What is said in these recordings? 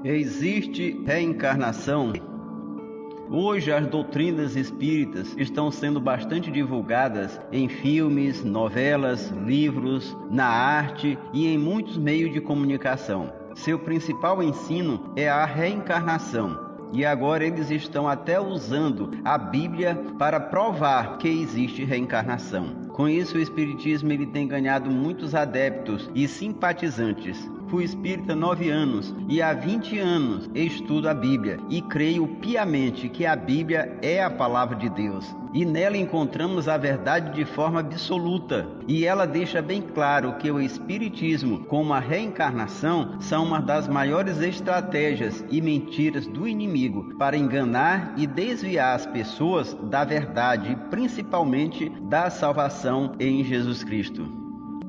Existe reencarnação? Hoje as doutrinas espíritas estão sendo bastante divulgadas em filmes, novelas, livros, na arte e em muitos meios de comunicação. Seu principal ensino é a reencarnação. E agora eles estão até usando a Bíblia para provar que existe reencarnação. Com isso, o Espiritismo ele tem ganhado muitos adeptos e simpatizantes. Fui espírita há 9 anos e há 20 anos estudo a Bíblia e creio piamente que a Bíblia é a palavra de Deus. E nela encontramos a verdade de forma absoluta. E ela deixa bem claro que o Espiritismo, como a reencarnação, são uma das maiores estratégias e mentiras do inimigo para enganar e desviar as pessoas da verdade, principalmente da salvação em Jesus Cristo.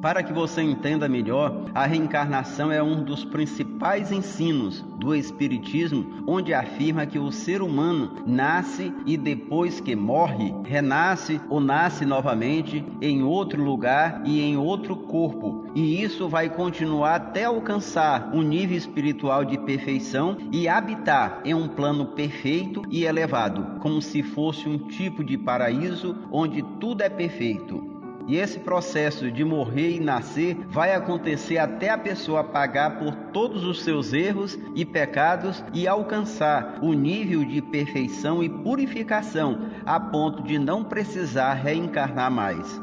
Para que você entenda melhor, a reencarnação é um dos principais ensinos do Espiritismo, onde afirma que o ser humano nasce e depois que morre, renasce ou nasce novamente em outro lugar e em outro corpo. E isso vai continuar até alcançar um nível espiritual de perfeição e habitar em um plano perfeito e elevado, como se fosse um tipo de paraíso onde tudo é perfeito. E esse processo de morrer e nascer vai acontecer até a pessoa pagar por todos os seus erros e pecados e alcançar o nível de perfeição e purificação a ponto de não precisar reencarnar mais.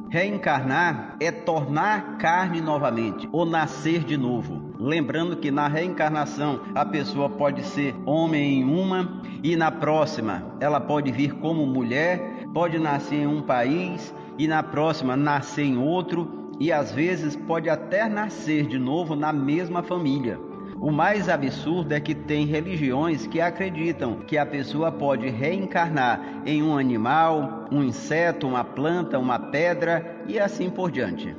Reencarnar é tornar carne novamente ou nascer de novo. Lembrando que na reencarnação a pessoa pode ser homem em uma e na próxima ela pode vir como mulher, pode nascer em um país e na próxima nascer em outro, e às vezes pode até nascer de novo na mesma família. O mais absurdo é que tem religiões que acreditam que a pessoa pode reencarnar em um animal, um inseto, uma planta, uma pedra e assim por diante.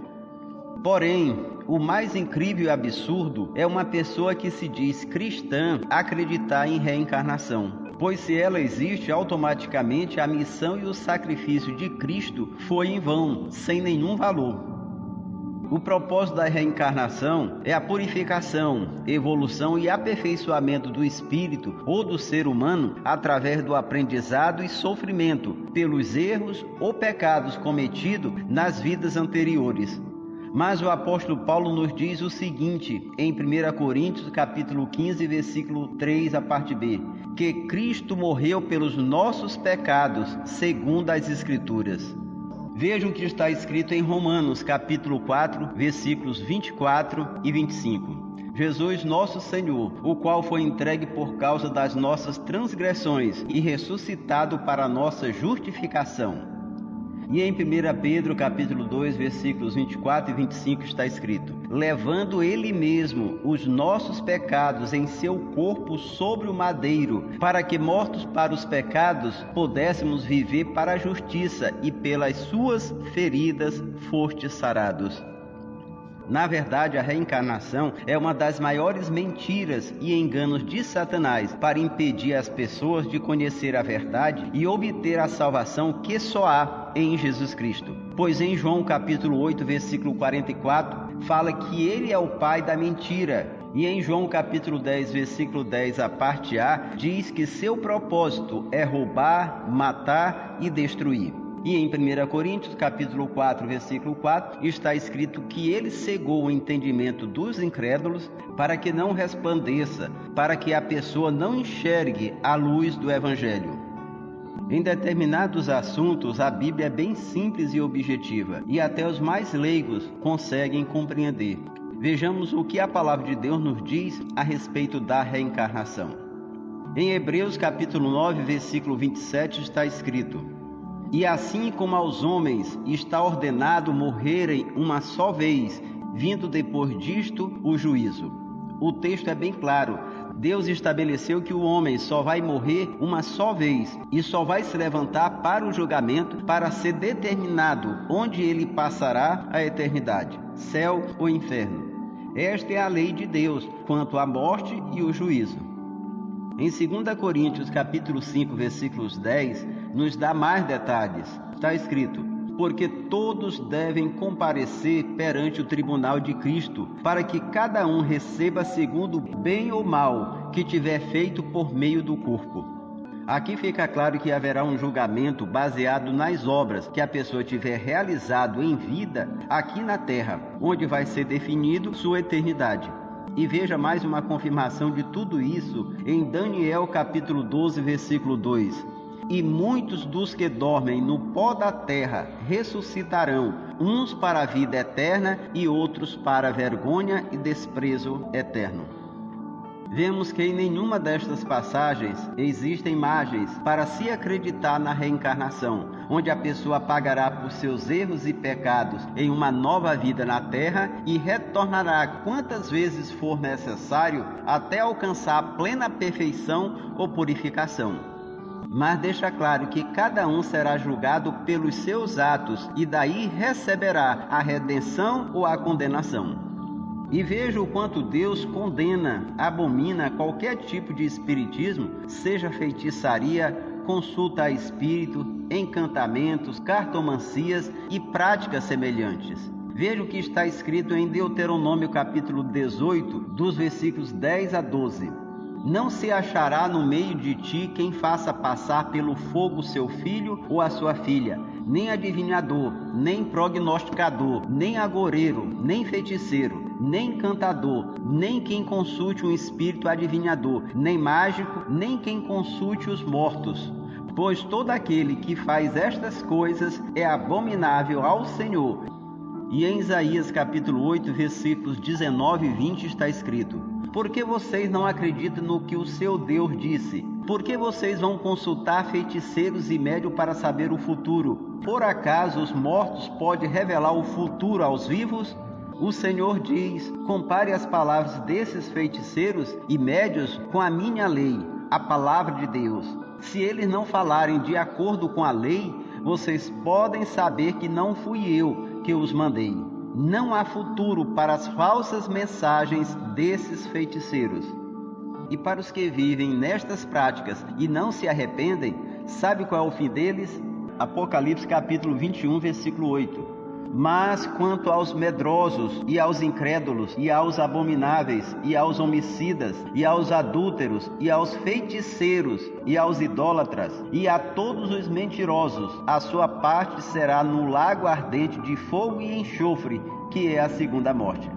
Porém, o mais incrível e absurdo é uma pessoa que se diz cristã acreditar em reencarnação. Pois se ela existe, automaticamente a missão e o sacrifício de Cristo foi em vão, sem nenhum valor. O propósito da reencarnação é a purificação, evolução e aperfeiçoamento do espírito ou do ser humano através do aprendizado e sofrimento pelos erros ou pecados cometidos nas vidas anteriores. Mas o apóstolo Paulo nos diz o seguinte, em 1 Coríntios, capítulo 15, versículo 3, a parte B, que Cristo morreu pelos nossos pecados, segundo as Escrituras. Veja o que está escrito em Romanos, capítulo 4, versículos 24 e 25. Jesus nosso Senhor, o qual foi entregue por causa das nossas transgressões e ressuscitado para a nossa justificação. E em 1 Pedro capítulo 2, versículos 24 e 25 está escrito: levando ele mesmo os nossos pecados em seu corpo sobre o madeiro, para que mortos para os pecados pudéssemos viver para a justiça, e pelas suas feridas fostes sarados. Na verdade, a reencarnação é uma das maiores mentiras e enganos de Satanás para impedir as pessoas de conhecer a verdade e obter a salvação que só há em Jesus Cristo. Pois em João capítulo 8, versículo 44, fala que ele é o pai da mentira. E em João capítulo 10, versículo 10, a parte A, diz que seu propósito é roubar, matar e destruir. E em 1 Coríntios, capítulo 4, versículo 4, está escrito que ele cegou o entendimento dos incrédulos para que não resplandeça, para que a pessoa não enxergue a luz do Evangelho. Em determinados assuntos, a Bíblia é bem simples e objetiva, e até os mais leigos conseguem compreender. Vejamos o que a palavra de Deus nos diz a respeito da reencarnação. Em Hebreus, capítulo 9, versículo 27, está escrito: e assim como aos homens está ordenado morrerem uma só vez, vindo depois disto o juízo. O texto é bem claro. Deus estabeleceu que o homem só vai morrer uma só vez e só vai se levantar para o julgamento, para ser determinado onde ele passará a eternidade, céu ou inferno. Esta é a lei de Deus quanto à morte e o juízo. Em 2 Coríntios capítulo 5, versículos 10, nos dá mais detalhes. Está escrito: porque todos devem comparecer perante o tribunal de Cristo, para que cada um receba segundo o bem ou mal que tiver feito por meio do corpo. Aqui fica claro que haverá um julgamento baseado nas obras que a pessoa tiver realizado em vida aqui na terra, onde vai ser definido sua eternidade. E veja mais uma confirmação de tudo isso em Daniel capítulo 12, versículo 2. E muitos dos que dormem no pó da terra ressuscitarão, uns para a vida eterna e outros para a vergonha e desprezo eterno. Vemos que em nenhuma destas passagens existem imagens para se acreditar na reencarnação, onde a pessoa pagará por seus erros e pecados em uma nova vida na terra e retornará quantas vezes for necessário até alcançar a plena perfeição ou purificação. Mas deixa claro que cada um será julgado pelos seus atos e daí receberá a redenção ou a condenação. E veja o quanto Deus condena, abomina qualquer tipo de espiritismo, seja feitiçaria, consulta a espírito, encantamentos, cartomancias e práticas semelhantes. Veja o que está escrito em Deuteronômio capítulo 18, dos versículos 10 a 12. Não se achará no meio de ti quem faça passar pelo fogo seu filho ou a sua filha, nem adivinhador, nem prognosticador, nem agoreiro, nem feiticeiro, nem encantador, nem quem consulte um espírito adivinhador, nem mágico, nem quem consulte os mortos. Pois todo aquele que faz estas coisas é abominável ao Senhor. E em Isaías capítulo 8, versículos 19 e 20 está escrito: por que vocês não acreditam no que o seu Deus disse? Por que vocês vão consultar feiticeiros e médios para saber o futuro? Por acaso os mortos podem revelar o futuro aos vivos? O Senhor diz: compare as palavras desses feiticeiros e médios com a minha lei, a palavra de Deus. Se eles não falarem de acordo com a lei, vocês podem saber que não fui eu que os mandei. Não há futuro para as falsas mensagens desses feiticeiros. E para os que vivem nestas práticas e não se arrependem, sabe qual é o fim deles? Apocalipse capítulo 21, versículo 8. Mas quanto aos medrosos, e aos incrédulos, e aos abomináveis, e aos homicidas, e aos adúlteros, e aos feiticeiros, e aos idólatras, e a todos os mentirosos, a sua parte será no lago ardente de fogo e enxofre, que é a segunda morte.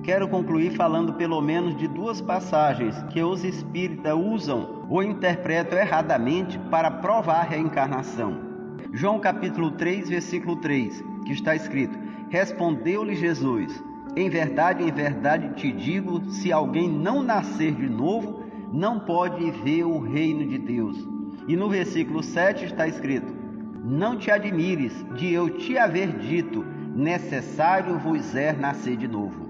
Quero concluir falando pelo menos de duas passagens que os espíritas usam ou interpretam erradamente para provar a reencarnação. João capítulo 3, versículo 3, que está escrito: respondeu-lhe Jesus: em verdade te digo, se alguém não nascer de novo, não pode ver o reino de Deus. E no versículo 7 está escrito: não te admires de eu te haver dito, necessário vos é nascer de novo.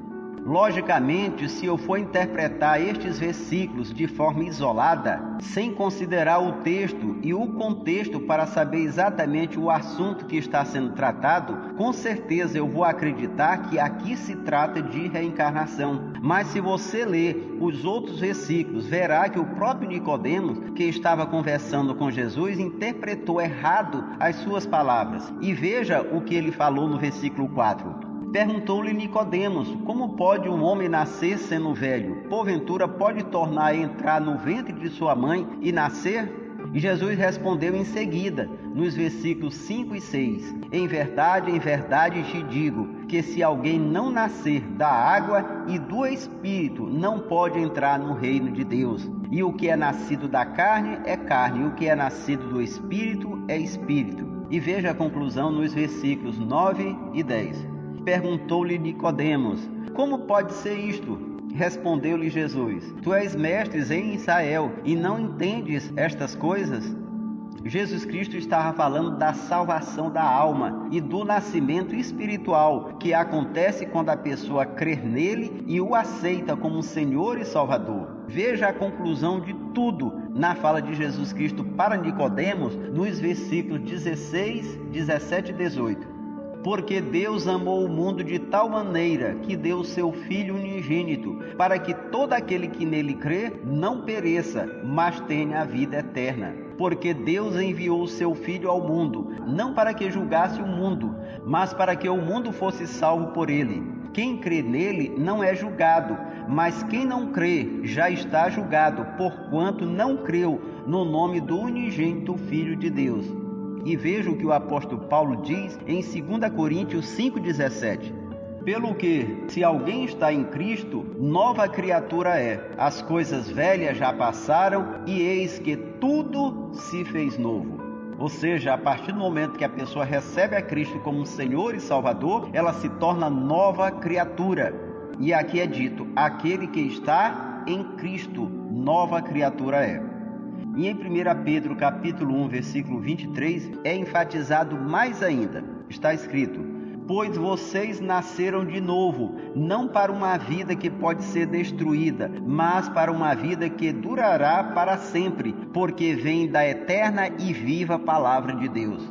Logicamente, se eu for interpretar estes versículos de forma isolada, sem considerar o texto e o contexto para saber exatamente o assunto que está sendo tratado, com certeza eu vou acreditar que aqui se trata de reencarnação. Mas se você ler os outros versículos, verá que o próprio Nicodemos, que estava conversando com Jesus, interpretou errado as suas palavras. E veja o que ele falou no versículo 4. Perguntou-lhe Nicodemos: como pode um homem nascer sendo velho? Porventura pode tornar a entrar no ventre de sua mãe e nascer? E Jesus respondeu em seguida, nos versículos 5 e 6: em verdade te digo, que se alguém não nascer da água e do Espírito, não pode entrar no reino de Deus. E o que é nascido da carne é carne, e o que é nascido do Espírito é Espírito. E veja a conclusão nos versículos 9 e 10. Perguntou-lhe Nicodemos: como pode ser isto? Respondeu-lhe Jesus: tu és mestre em Israel e não entendes estas coisas? Jesus Cristo estava falando da salvação da alma e do nascimento espiritual que acontece quando a pessoa crê nele e o aceita como Senhor e Salvador. Veja a conclusão de tudo na fala de Jesus Cristo para Nicodemos nos versículos 16, 17 e 18. Porque Deus amou o mundo de tal maneira que deu o seu Filho unigênito, para que todo aquele que nele crê não pereça, mas tenha a vida eterna. Porque Deus enviou o seu Filho ao mundo, não para que julgasse o mundo, mas para que o mundo fosse salvo por ele. Quem crê nele não é julgado, mas quem não crê já está julgado, porquanto não creu no nome do unigênito Filho de Deus. E veja o que o apóstolo Paulo diz em 2 Coríntios 5,17. Pelo que, se alguém está em Cristo, nova criatura é. As coisas velhas já passaram e eis que tudo se fez novo. Ou seja, a partir do momento que a pessoa recebe a Cristo como Senhor e Salvador, ela se torna nova criatura. E aqui é dito, aquele que está em Cristo, nova criatura é. E em 1 Pedro capítulo 1, versículo 23, é enfatizado mais ainda. Está escrito: pois vocês nasceram de novo, não para uma vida que pode ser destruída, mas para uma vida que durará para sempre, porque vem da eterna e viva palavra de Deus.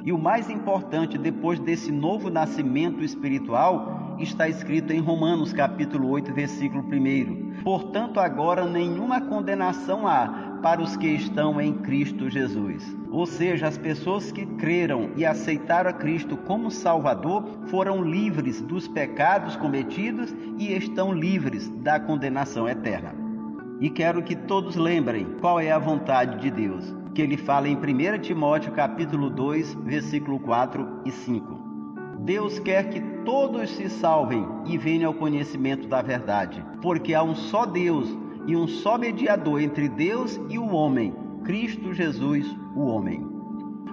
E o mais importante, depois desse novo nascimento espiritual, está escrito em Romanos capítulo 8, versículo 1. Portanto, agora nenhuma condenação há para os que estão em Cristo Jesus. Ou seja, as pessoas que creram e aceitaram a Cristo como Salvador foram livres dos pecados cometidos e estão livres da condenação eterna. E quero que todos lembrem qual é a vontade de Deus, que ele fala em 1 Timóteo capítulo 2, versículo 4 e 5. Deus quer que todos se salvem e venham ao conhecimento da verdade, porque há um só Deus e um só mediador entre Deus e o homem, Cristo Jesus, o homem.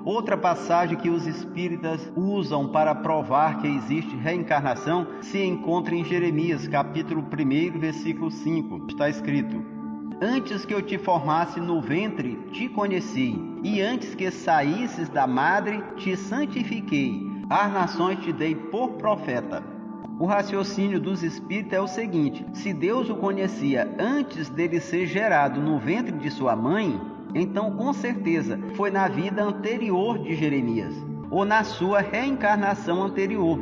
Outra passagem que os espíritas usam para provar que existe reencarnação se encontra em Jeremias, capítulo 1, versículo 5. Está escrito: antes que eu te formasse no ventre, te conheci, e antes que saísses da madre, te santifiquei. Às nações te dei por profeta. O raciocínio dos espíritos é o seguinte: se Deus o conhecia antes dele ser gerado no ventre de sua mãe, então com certeza foi na vida anterior de Jeremias, ou na sua reencarnação anterior.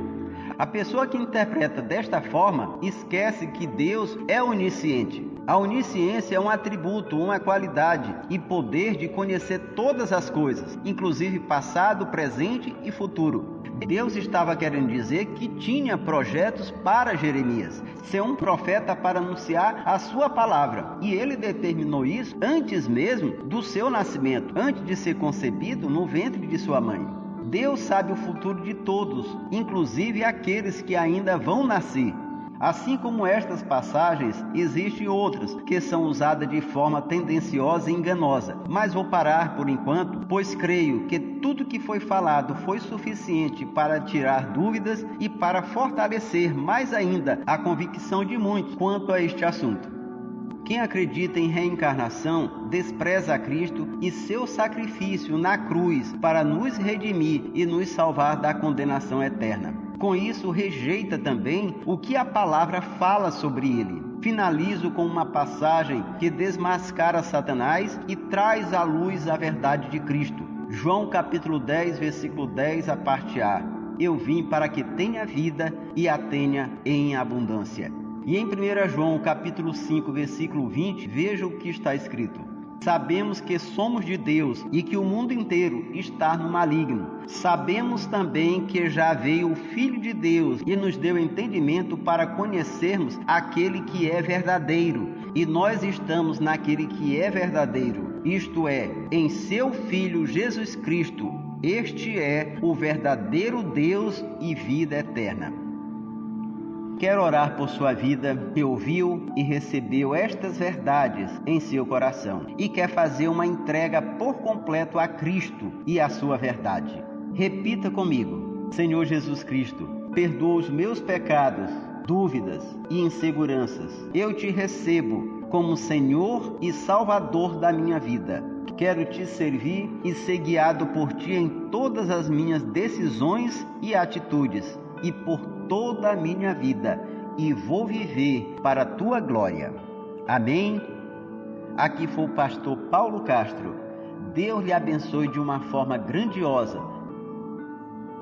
A pessoa que interpreta desta forma esquece que Deus é onisciente. A onisciência é um atributo, uma qualidade e poder de conhecer todas as coisas, inclusive passado, presente e futuro. Deus estava querendo dizer que tinha projetos para Jeremias, ser um profeta para anunciar a sua palavra. E ele determinou isso antes mesmo do seu nascimento, antes de ser concebido no ventre de sua mãe. Deus sabe o futuro de todos, inclusive aqueles que ainda vão nascer. Assim como estas passagens, existem outras que são usadas de forma tendenciosa e enganosa. Mas vou parar por enquanto, pois creio que tudo que foi falado foi suficiente para tirar dúvidas e para fortalecer mais ainda a convicção de muitos quanto a este assunto. Quem acredita em reencarnação despreza a Cristo e seu sacrifício na cruz para nos redimir e nos salvar da condenação eterna. Com isso, rejeita também o que a palavra fala sobre ele. Finalizo com uma passagem que desmascara Satanás e traz à luz a verdade de Cristo. João capítulo 10, versículo 10, a parte A. Eu vim para que tenha vida e a tenha em abundância. E em 1 João capítulo 5, versículo 20, veja o que está escrito. Sabemos que somos de Deus e que o mundo inteiro está no maligno. Sabemos também que já veio o Filho de Deus e nos deu entendimento para conhecermos aquele que é verdadeiro. E nós estamos naquele que é verdadeiro, isto é, em seu Filho Jesus Cristo. Este é o verdadeiro Deus e vida eterna. Quero orar por sua vida, que ouviu e recebeu estas verdades em seu coração e quer fazer uma entrega por completo a Cristo e à sua verdade. Repita comigo: Senhor Jesus Cristo, perdoa os meus pecados, dúvidas e inseguranças. Eu te recebo como Senhor e Salvador da minha vida. Quero te servir e ser guiado por ti em todas as minhas decisões e atitudes e por toda a minha vida, e vou viver para a tua glória. Amém? Aqui foi o pastor Paulo Castro. Deus lhe abençoe de uma forma grandiosa